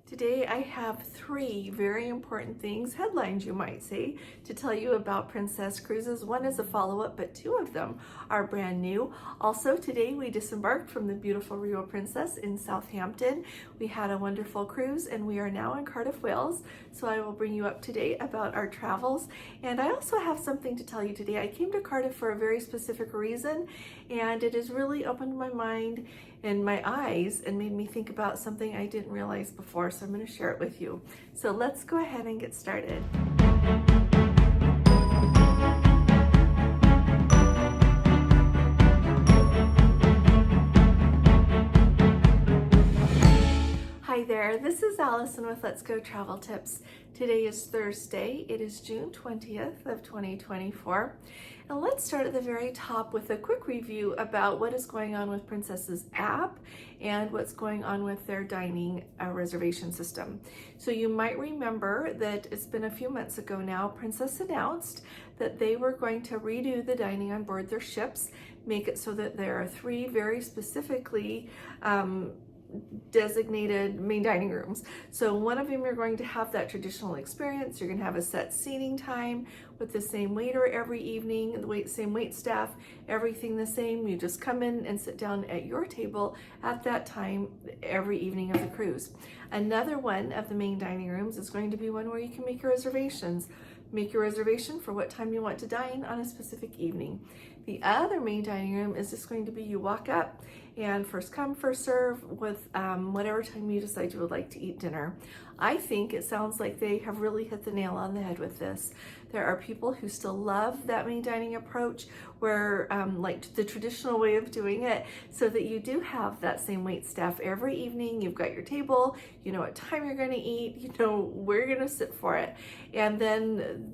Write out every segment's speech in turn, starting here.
Today I have three very important things, headlines you might say, to tell you about Princess Cruises. One is a follow-up, but two of them are brand new. Also today we disembarked from the beautiful Rio Princess in Southampton. We had a wonderful cruise and we are now in Cardiff, Wales. So I will bring you up to date about our travels. And I also have something to tell you today. I came to Cardiff for a very specific reason, and it has really opened my mind and my eyes and made me think about something I didn't realize before. So I'm going to share it with you. So let's go ahead and get started. Hi there, this is Allison with Let's Go Travel Tips. Today is Thursday. It is June 20th of 2024. And let's start at the very top with a quick review about what is going on with Princess's app and what's going on with their dining reservation system. So you might remember that it's been a few months ago now, Princess announced that they were going to redo the dining on board their ships, make it so that there are three very specifically designated main dining rooms. So one of them you're going to have that traditional experience. You're going to have a set seating time with the same waiter every evening, the same wait staff, everything the same. You just come in and sit down at your table at that time every evening of the cruise. Another one of the main dining rooms is going to be one where you can make your reservations. Make your reservation for what time you want to dine on a specific evening. The other main dining room is just going to be you walk up and first come, first serve with whatever time you decide you would like to eat dinner. I think it sounds like they have really hit the nail on the head with this. There are people who still love that main dining approach where like the traditional way of doing it, so that you do have that same wait staff every evening. You've got your table, you know what time you're going to eat, you know where you're going to sit for it. And then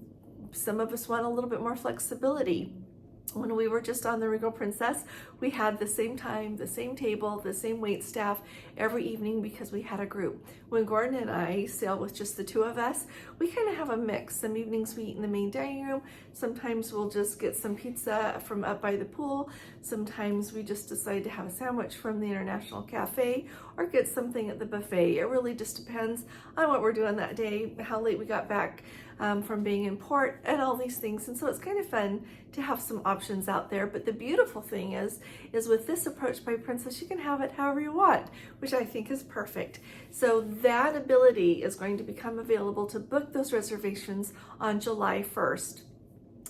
some of us want a little bit more flexibility. When we were just on the Regal Princess, we had the same time, the same table, the same wait staff every evening because we had a group. When Gordon and I sail with just the two of us, we kind of have a mix. Some evenings we eat in the main dining room. Sometimes we'll just get some pizza from up by the pool. Sometimes we just decide to have a sandwich from the International Cafe or get something at the buffet. It really just depends on what we're doing that day, how late we got back from being in port and all these things. And so it's kind of fun to have some options out there. But the beautiful thing is with this approach by Princess, you can have it however you want, which I think is perfect. So that ability is going to become available to book those reservations on July 1st.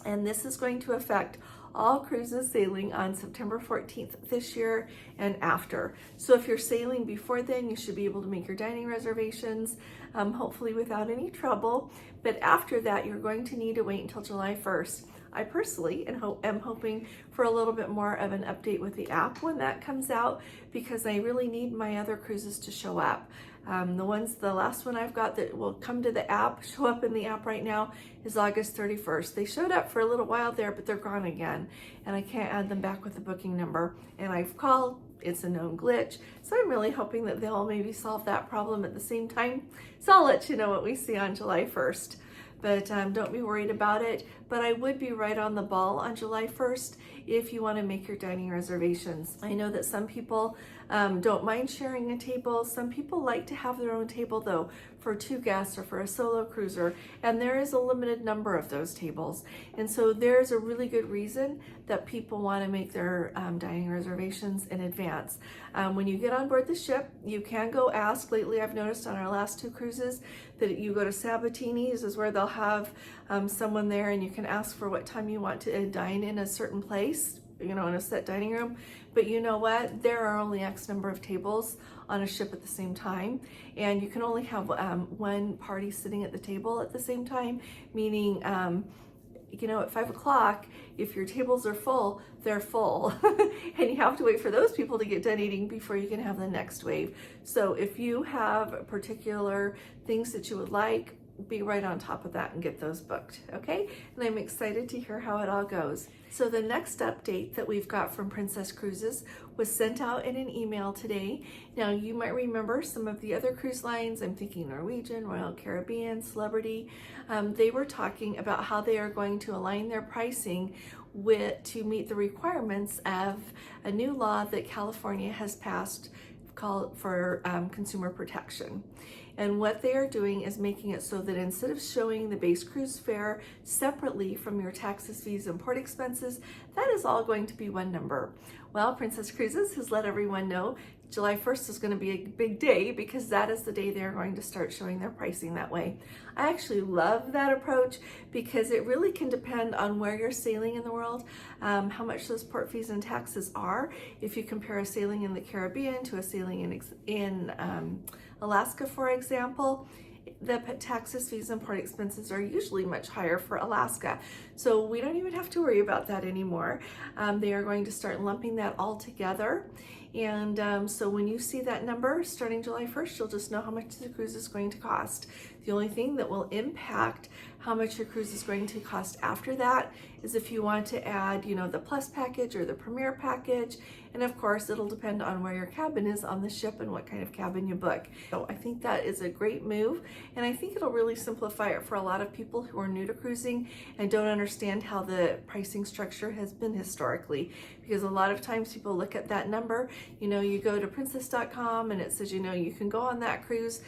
And this is going to affect all cruises sailing on September 14th this year and after. So if you're sailing before then, you should be able to make your dining reservations, hopefully without any trouble. But after that, you're going to need to wait until July 1st. I personally am hoping for a little bit more of an update with the app when that comes out, because I really need my other cruises to show up. The last one I've got that will come to the app, show up in the app right now, is August 31st. They showed up for a little while there, but they're gone again, and I can't add them back with the booking number. And I've called, it's a known glitch. So I'm really hoping that they'll maybe solve that problem at the same time. So I'll let you know what we see on July 1st. But don't be worried about it. But I would be right on the ball on July 1st if you want to make your dining reservations. I know that some people don't mind sharing a table. Some people like to have their own table though, for two guests or for a solo cruiser. And there is a limited number of those tables. And so there's a really good reason that people want to make their dining reservations in advance. When you get on board the ship, you can go ask. Lately, I've noticed on our last two cruises that you go to Sabatini's is where they'll have someone there, and you can ask for what time you want to dine in a certain place, you know, in a set dining room. But you know what? There are only X number of tables on a ship at the same time, and you can only have one party sitting at the table at the same time, meaning you know, at 5 o'clock, if your tables are full, they're full. And you have to wait for those people to get done eating before you can have the next wave. So if you have particular things that you would like, be right on top of that and get those booked, okay? And I'm excited to hear how it all goes. So the next update that we've got from Princess Cruises was sent out in an email today. Now you might remember some of the other cruise lines. I'm thinking Norwegian, Royal Caribbean, Celebrity. They were talking about how they are going to align their pricing to meet the requirements of a new law that California has passed consumer protection. And what they are doing is making it so that instead of showing the base cruise fare separately from your taxes, fees, and port expenses, that is all going to be one number. Well, Princess Cruises has let everyone know July 1st is going to be a big day because that is the day they're going to start showing their pricing that way. I actually love that approach because it really can depend on where you're sailing in the world, how much those port fees and taxes are. If you compare a sailing in the Caribbean to a sailing in Alaska, for example, the taxes, fees, and port expenses are usually much higher for Alaska. So we don't even have to worry about that anymore. They are going to start lumping that all together. And so when you see that number starting July 1st, you'll just know how much the cruise is going to cost. The only thing that will impact how much your cruise is going to cost after that is if you want to add, the plus package or the premier package. And of course, it'll depend on where your cabin is on the ship and what kind of cabin you book. So I think that is a great move. And I think it'll really simplify it for a lot of people who are new to cruising and don't understand how the pricing structure has been historically. Because a lot of times people look at that number, you go to princess.com and it says, you can go on that cruise,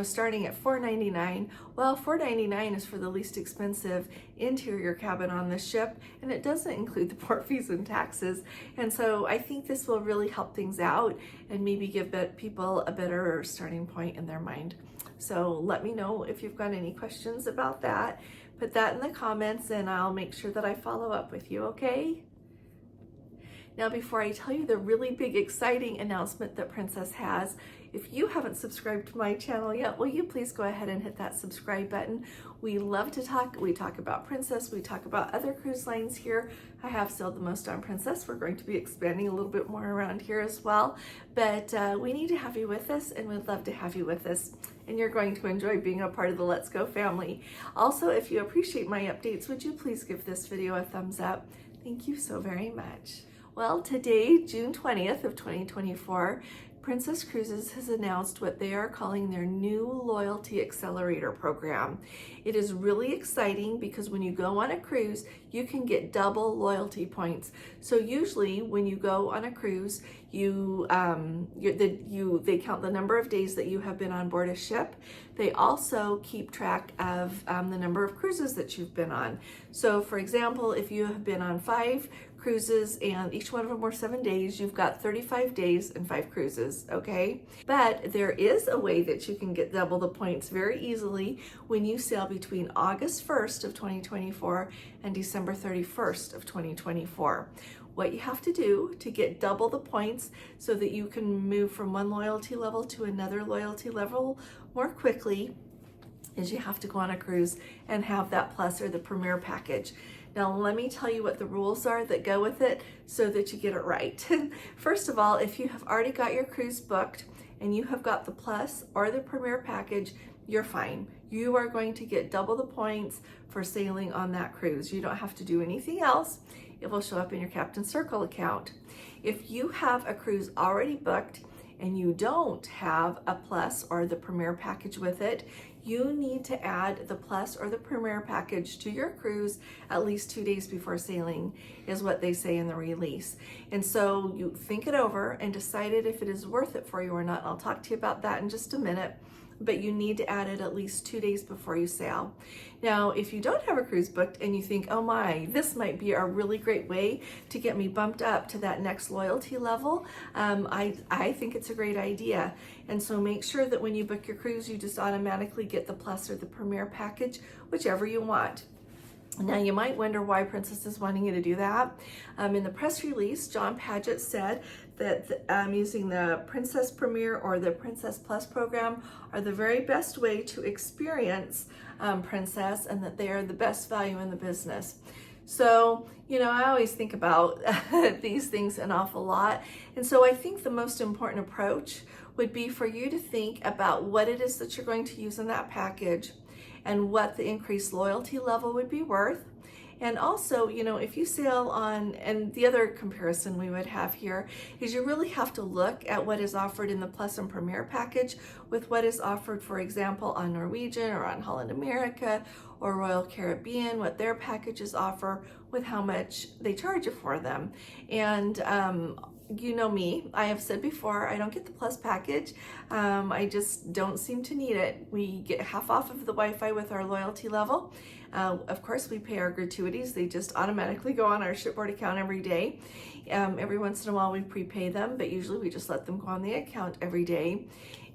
starting at $4.99. Well, $4.99 is for the least expensive interior cabin on the ship, and it doesn't include the port fees and taxes. And so I think this will really help things out and maybe give people a better starting point in their mind. So let me know if you've got any questions about that. Put that in the comments and I'll make sure that I follow up with you, okay? Now, before I tell you the really big, exciting announcement that Princess has, if you haven't subscribed to my channel yet, will you please go ahead and hit that subscribe button? We love to talk. We talk about Princess. We talk about other cruise lines here. I have sailed the most on Princess. We're going to be expanding a little bit more around here as well. But we need to have you with us, and we'd love to have you with us. And you're going to enjoy being a part of the Let's Go family. Also, if you appreciate my updates, would you please give this video a thumbs up? Thank you so very much. Well, today, June 20th of 2024, Princess Cruises has announced what they are calling their new Loyalty Accelerator program. It is really exciting because when you go on a cruise, you can get double loyalty points. So usually when you go on a cruise, they count the number of days that you have been on board a ship. They also keep track of the number of cruises that you've been on. So for example, if you have been on 5 cruises and each one of them were 7 days, you've got 35 days and 5 cruises, okay? But there is a way that you can get double the points very easily when you sail between August 1st of 2024 and December 31st of 2024. What you have to do to get double the points so that you can move from one loyalty level to another loyalty level more quickly is you have to go on a cruise and have that plus or the premier package. Now, let me tell you what the rules are that go with it so that you get it right. First of all, if you have already got your cruise booked and you have got the plus or the premier package, you're fine. You are going to get double the points for sailing on that cruise. You don't have to do anything else. It will show up in your Captain Circle account. If you have a cruise already booked and you don't have a plus or the premier package with it, you need to add the plus or the premier package to your cruise at least 2 days before sailing, is what they say in the release. And so you think it over and decide if it is worth it for you or not. I'll talk to you about that in just a minute, but you need to add it at least 2 days before you sail. Now, if you don't have a cruise booked and you think, oh my, this might be a really great way to get me bumped up to that next loyalty level, I think it's a great idea. And so make sure that when you book your cruise, you just automatically get the plus or the premier package, whichever you want. Now, you might wonder why Princess is wanting you to do that. In the press release, John Paget said that using the Princess Premier or the Princess Plus program are the very best way to experience Princess, and that they are the best value in the business. So, I always think about these things an awful lot. And so I think the most important approach would be for you to think about what it is that you're going to use in that package and what the increased loyalty level would be worth. And also, if you sail on, and the other comparison we would have here is you really have to look at what is offered in the Plus and Premier package with what is offered, for example, on Norwegian or on Holland America or Royal Caribbean, what their packages offer with how much they charge you for them. And you know me, I have said before, I don't get the Plus package. I just don't seem to need it. We get half off of the Wi-Fi with our loyalty level. Of course, we pay our gratuities. They just automatically go on our shipboard account every day. Every once in a while we prepay them, but usually we just let them go on the account every day.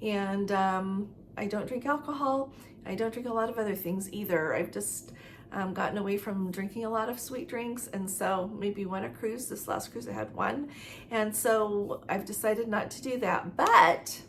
And I don't drink alcohol. I don't drink a lot of other things either. I've just gotten away from drinking a lot of sweet drinks, and so maybe one a cruise. This last cruise I had one, and so I've decided not to do that. But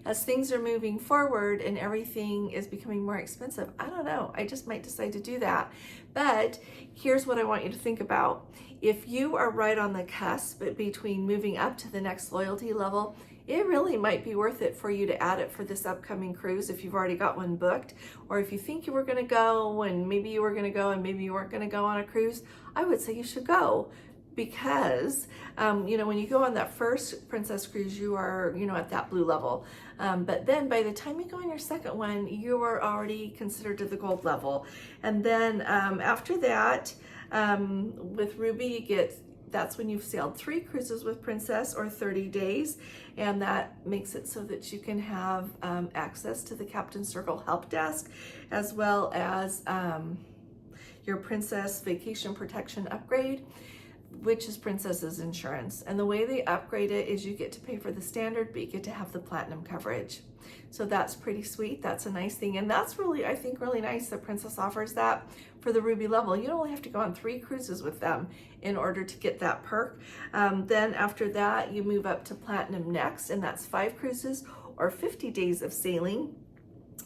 as things are moving forward and everything is becoming more expensive, I don't know, I just might decide to do that. But here's what I want you to think about. If you are right on the cusp between moving up to the next loyalty level, it really might be worth it for you to add it for this upcoming cruise if you've already got one booked, or if you think you were going to go and maybe you were going to go and maybe you weren't going to go on a cruise. I would say you should go, because when you go on that first Princess cruise, you are at that blue level, but then by the time you go on your second one, you are already considered to the gold level. And then after that, with Ruby, that's when you've sailed 3 cruises with Princess or 30 days, and that makes it so that you can have access to the Captain's Circle help desk, as well as your Princess Vacation Protection upgrade, which is Princess's insurance. And the way they upgrade it is you get to pay for the standard, but you get to have the platinum coverage. So that's pretty sweet. That's a nice thing. And that's really, I think, really nice that Princess offers that for the Ruby level. You don't only have to go on 3 cruises with them in order to get that perk. Then after that, you move up to platinum next, and that's 5 cruises or 50 days of sailing.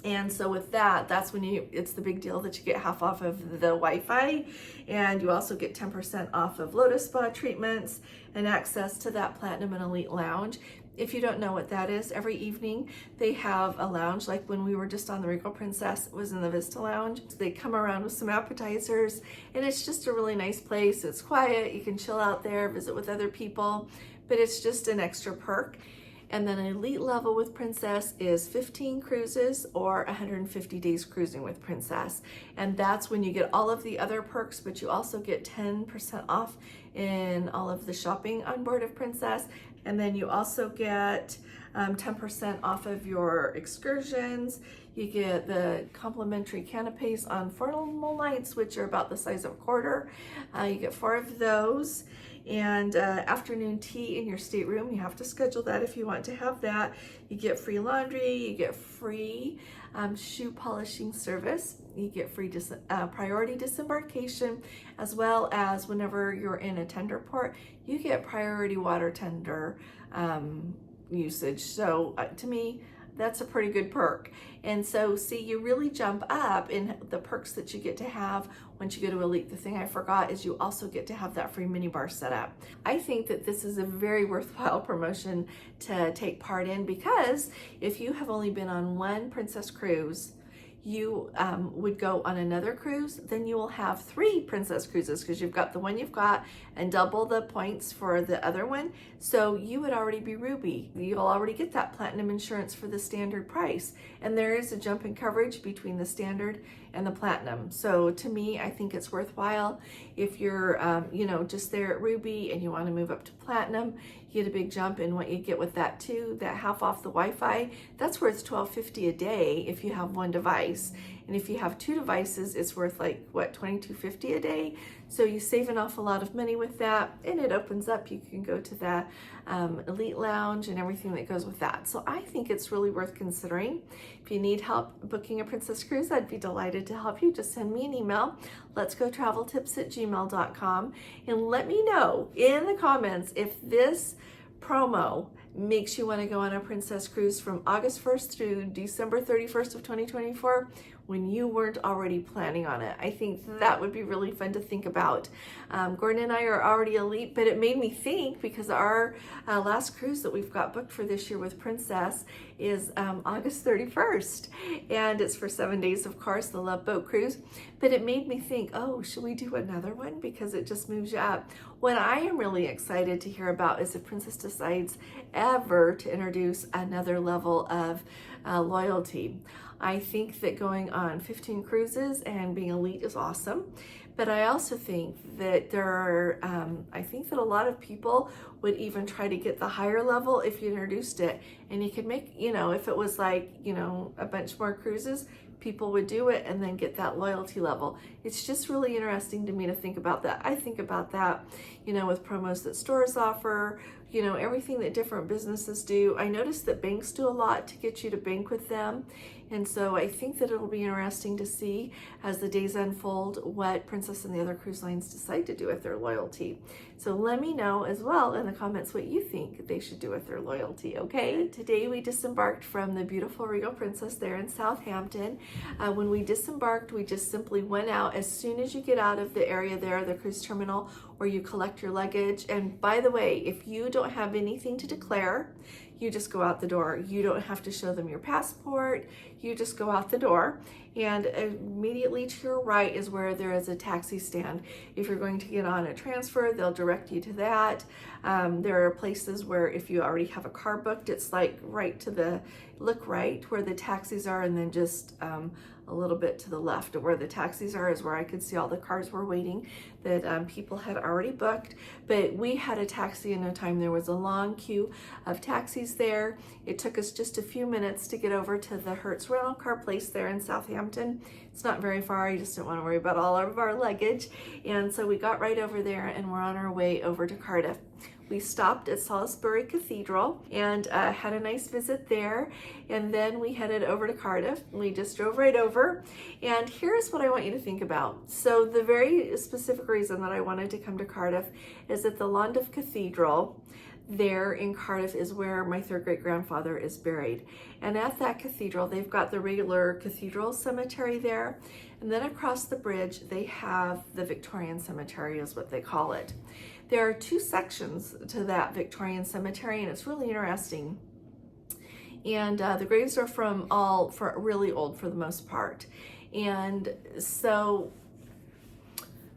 And so with that, that's when it's the big deal that you get half off of the Wi-Fi, and you also get 10% off of Lotus Spa treatments and access to that Platinum and Elite Lounge. If you don't know what that is, every evening they have a lounge. Like when we were just on the Regal Princess, it was in the Vista Lounge. They come around with some appetizers, and it's just a really nice place. It's quiet, you can chill out there, visit with other people, but it's just an extra perk. And then an elite level with Princess is 15 cruises or 150 days cruising with Princess. And that's when you get all of the other perks, but you also get 10% off in all of the shopping on board of Princess. And then you also get 10% off of your excursions. You get the complimentary canapes on formal nights, which are about the size of a quarter. You get 4 of those. And afternoon tea in your stateroom. You have to schedule that if you want to have that. You get free laundry, you get free shoe polishing service, you get free priority disembarkation, as well as whenever you're in a tender port, you get priority water tender usage. So to me, that's a pretty good perk. And so see, you really jump up in the perks that you get to have once you go to Elite. The thing I forgot is you also get to have that free minibar set up. I think that this is a very worthwhile promotion to take part in, because if you have only been on one Princess cruise, you would go on another cruise, then you will have 3 Princess cruises, because you've got the one you've got and double the points for the other one. So you would already be Ruby. You'll already get that platinum insurance for the standard price. And there is a jump in coverage between the standard and the platinum. So to me, I think it's worthwhile. If you're, just there at Ruby and you want to move up to platinum, you get a big jump in what you get with that too. That half off the Wi-Fi, that's worth $12.50 a day if you have one device. And if you have 2 devices, it's worth like, what, $22.50 a day? So you save an awful lot of money with that, and it opens up. You can go to that Elite Lounge and everything that goes with that. So I think it's really worth considering. If you need help booking a Princess cruise, I'd be delighted to help you. Just send me an email, letsgotraveltips@gmail.com, and let me know in the comments if this promo makes you want to go on a Princess cruise from August 1st through December 31st of 2024 when you weren't already planning on it. I think that would be really fun to think about. Gordon and I are already Elite, but it made me think, because our last cruise that we've got booked for this year with Princess is August 31st, and it's for 7 days, of course, the Love Boat Cruise. But it made me think, oh, should we do another one? Because it just moves you up. What I am really excited to hear about is if Princess decides ever to introduce another level of loyalty. I think that going on 15 cruises and being Elite is awesome, but I also think that I think that a lot of people would even try to get the higher level if you introduced it. And you could make, if it was like, a bunch more cruises, people would do it and then get that loyalty level. It's just really interesting to me to think about that. I think about that, with promos that stores offer, everything that different businesses do. I noticed that banks do a lot to get you to bank with them. And so I think that it'll be interesting to see as the days unfold what Princess and the other cruise lines decide to do with their loyalty. So let me know as well in the comments what you think they should do with their loyalty, okay? Today we disembarked from the beautiful Regal Princess there in Southampton. When we disembarked, we just simply went out as soon as you get out of the area there, the cruise terminal, where you collect your luggage. And by the way, if you don't have anything to declare, you just go out the door. You don't have to show them your passport. You just go out the door. And immediately to your right is where there is a taxi stand. If you're going to get on a transfer, they'll direct you to that. There are places where if you already have a car booked, it's like look right where the taxis are, and then just a little bit to the left of where the taxis are is where I could see all the cars were waiting that people had already booked. But we had a taxi in no time. There was a long queue of taxis there. It took us just a few minutes to get over to the Hertz rental car place there in Southampton. It's not very far. I just didn't want to worry about all of our luggage. And so we got right over there and we're on our way over to Cardiff. We stopped at Salisbury Cathedral and had a nice visit there, and then we headed over to Cardiff. We just drove right over, and here's what I want you to think about. So the very specific reason that I wanted to come to Cardiff is that the Llandaff Cathedral there in Cardiff is where my third great grandfather is buried. And at that cathedral, they've got the regular cathedral cemetery there, and then across the bridge they have the Victorian cemetery is what they call it. There are two sections to that Victorian cemetery, and it's really interesting. And the graves are really old for the most part. And so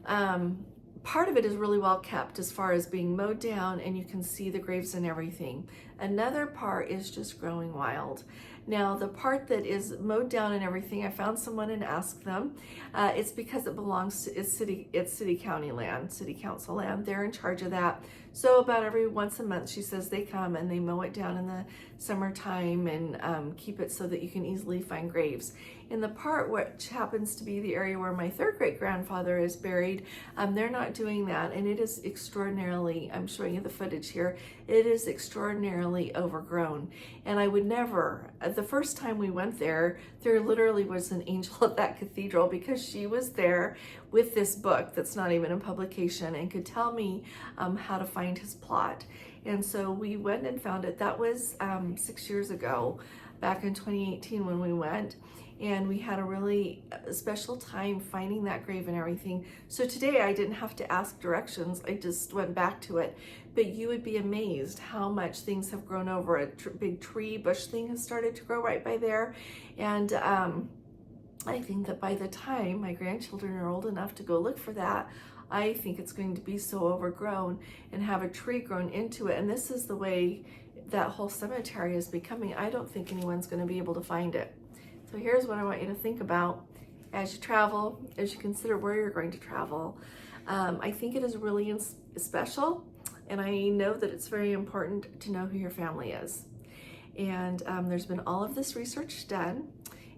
part of it is really well kept as far as being mowed down, and you can see the graves and everything. Another part is just growing wild. Now, the part that is mowed down and everything, I found someone and asked them. It's because it belongs to it's city county land, city council land. They're in charge of that. So about every once a month, she says they come and they mow it down in the summertime and keep it so that you can easily find graves. In the part which happens to be the area where my third great grandfather is buried, they're not doing that, and it is extraordinarily, I'm showing you the footage here, it is extraordinarily overgrown. And I would never, the first time we went there literally was an angel at that cathedral, because she was there with this book that's not even in publication and could tell me how to find his plot. And so we went and found it. That was 6 years ago, back in 2018 when we went. And we had a really special time finding that grave and everything. So today I didn't have to ask directions. I just went back to it. But you would be amazed how much things have grown over. A big tree, bush thing has started to grow right by there. And I think that by the time my grandchildren are old enough to go look for that, I think it's going to be so overgrown and have a tree grown into it. And this is the way that whole cemetery is becoming. I don't think anyone's going to be able to find it. So here's what I want you to think about as you travel, as you consider where you're going to travel. I think it is really special, and I know that it's very important to know who your family is. And there's been all of this research done,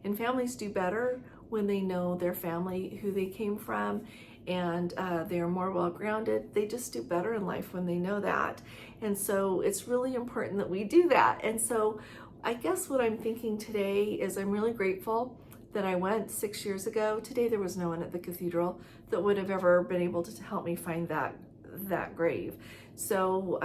and families do better when they know their family, who they came from, and they are more well-grounded. They just do better in life when they know that. And so it's really important that we do that. And so I guess what I'm thinking today is I'm really grateful that I went 6 years ago. Today there was no one at the cathedral that would have ever been able to help me find that grave. So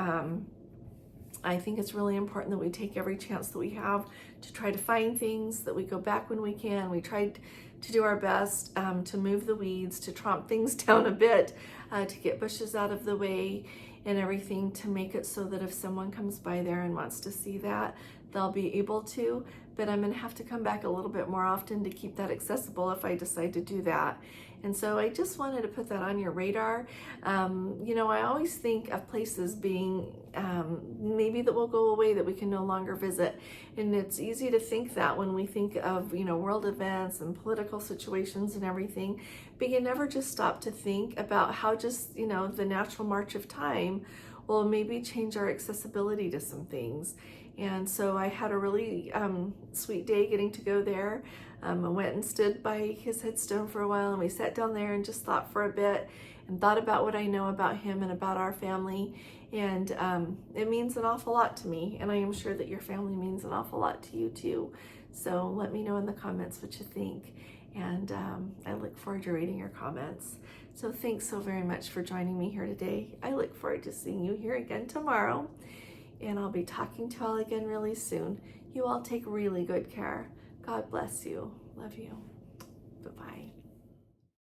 I think it's really important that we take every chance that we have to try to find things, that we go back when we can. We tried to do our best to move the weeds, to tromp things down a bit, to get bushes out of the way and everything, to make it so that if someone comes by there and wants to see that, they'll be able to. But I'm gonna have to come back a little bit more often to keep that accessible if I decide to do that. And so I just wanted to put that on your radar. I always think of places being maybe that will go away, that we can no longer visit. And it's easy to think that when we think of, world events and political situations and everything, but you never just stop to think about how just, the natural march of time will maybe change our accessibility to some things. And so I had a really sweet day getting to go there. I went and stood by his headstone for a while, and we sat down there and just thought for a bit and thought about what I know about him and about our family. And it means an awful lot to me, and I am sure that your family means an awful lot to you too. So let me know in the comments what you think, and I look forward to reading your comments. So thanks so very much for joining me here today. I look forward to seeing you here again tomorrow, and I'll be talking to you all again really soon. You all take really good care. God bless you. Love you. Bye-bye.